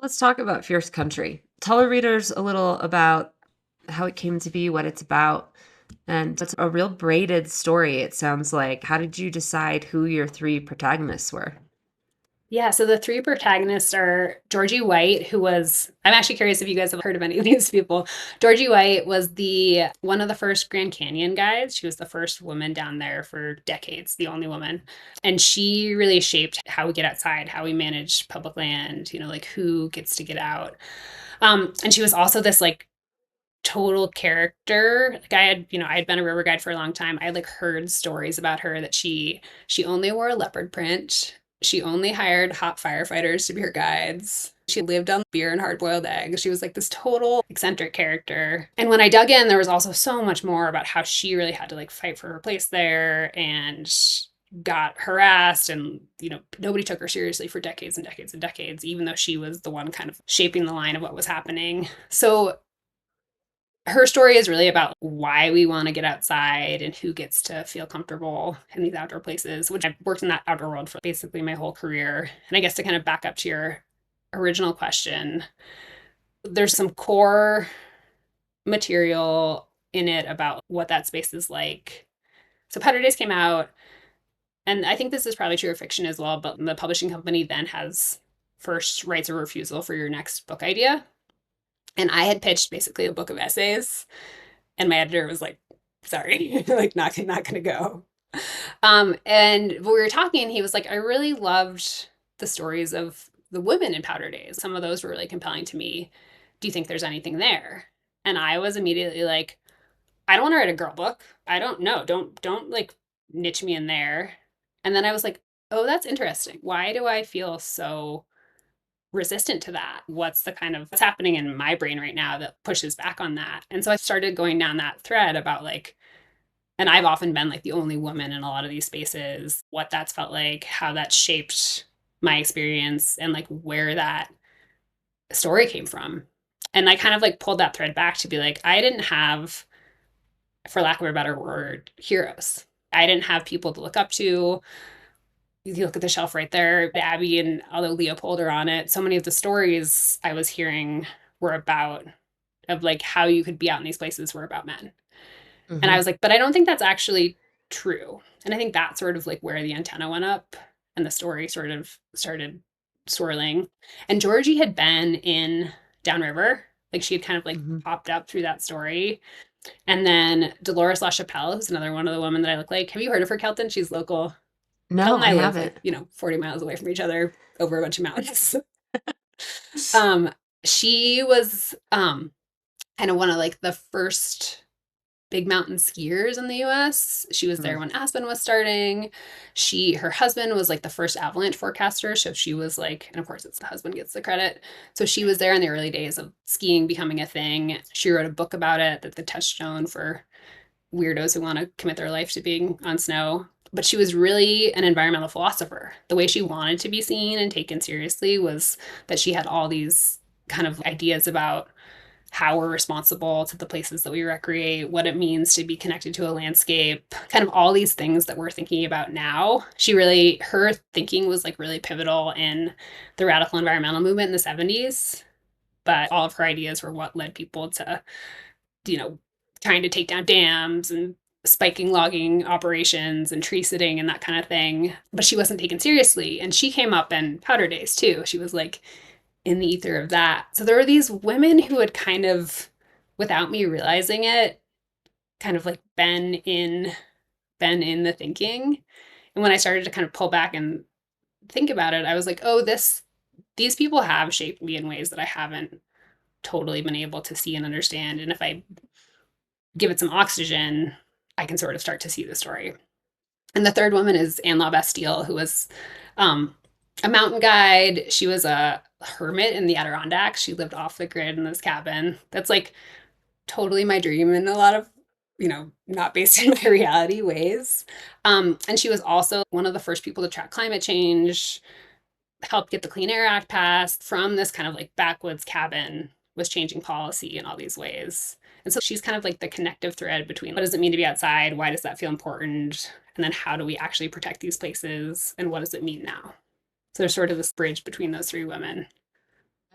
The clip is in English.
Let's talk about Fierce Country. Tell our readers a little about how it came to be, what it's about, and it's a real braided story, it sounds like. How did you decide who your three protagonists were? Yeah, so the three protagonists are Georgie White, who was I'm actually curious if you guys have heard of any of these people. Georgie White was the one of the first Grand Canyon guides. She was the first woman down there for decades, the only woman. And she really shaped how we get outside, how we manage public land, like who gets to get out. And she was also this like total character. Like I had been a river guide for a long time. I had like heard stories about her that she only wore a leopard print. She only hired hot firefighters to be her guides. She lived on beer and hard-boiled eggs. She was like this total eccentric character. And when I dug in, there was also so much more about how she really had to like fight for her place there and got harassed and nobody took her seriously for decades and decades and decades, even though she was the one kind of shaping the line of what was happening. So her story is really about why we want to get outside and who gets to feel comfortable in these outdoor places, which I've worked in that outdoor world for basically my whole career. And I guess to kind of back up to your original question, there's some core material in it about what that space is like. So Powder Days came out, and I think this is probably true of fiction as well, but the publishing company then has first rights of refusal for your next book idea. And I had pitched basically a book of essays, and my editor was like, sorry, like not gonna go. And when we were talking, he was like, I really loved the stories of the women in Powder Days. Some of those were really compelling to me. Do you think there's anything there? And I was immediately like, I don't want to write a girl book. I don't know. Don't like niche me in there. And then I was like, oh, that's interesting. Why do I feel so resistant to that? What's happening in my brain right now that pushes back on that? And so I started going down that thread about like, and I've often been like the only woman in a lot of these spaces, what that's felt like, how that shaped my experience, and like where that story came from. And I kind of like pulled that thread back to be like, I didn't have, for lack of a better word, heroes. I didn't have people to look up to. You look at the shelf right there, Abby and although Leopold are on it, so many of the stories I was hearing were about of like how you could be out in these places were about men. And I Hmm. was like, but I don't think that's actually true. And I think that's sort of like where the antenna went up and the story sort of started swirling. And Georgie had been in Downriver. Like she had kind of like Hmm. popped up through that story. And then Dolores LaChapelle, who's another one of the women that I look like. Have you heard of her, Kelton? She's local. No, Kelton and I I live like, haven't. 40 miles away from each other over a bunch of mountains. um, she was kind of one of like the first big mountain skiers in the US. She was there Mm. when Aspen was starting. Her husband was like the first avalanche forecaster, so she was like, and of course it's the husband gets the credit. So she was there in the early days of skiing becoming a thing. She wrote a book about it, that's the touchstone for weirdos who want to commit their life to being on snow. But she was really an environmental philosopher. The way she wanted to be seen and taken seriously was that she had all these kind of ideas about how we're responsible to the places that we recreate, what it means to be connected to a landscape, kind of all these things that we're thinking about now. Her thinking was like really pivotal in the radical environmental movement in the 70s, but all of her ideas were what led people to, you know, trying to take down dams and spiking logging operations and tree sitting and that kind of thing. But she wasn't taken seriously. And she came up in Powder Days too. She was like in the ether of that. So there were these women who had kind of, without me realizing it, kind of like been in the thinking. And when I started to kind of pull back and think about it, I was like, oh, these people have shaped me in ways that I haven't totally been able to see and understand. And if I give it some oxygen, I can sort of start to see the story. And the third woman is Anne La Bastille, who was um, a mountain guide. She was a hermit in the Adirondacks. She lived off the grid in this cabin. That's like totally my dream in a lot of, not based in my reality ways. And she was also one of the first people to track climate change, helped get the Clean Air Act passed from this kind of like backwoods cabin, was changing policy in all these ways. And so she's kind of like the connective thread between what does it mean to be outside? Why does that feel important? And then how do we actually protect these places? And what does it mean now? So there's sort of this bridge between those three women.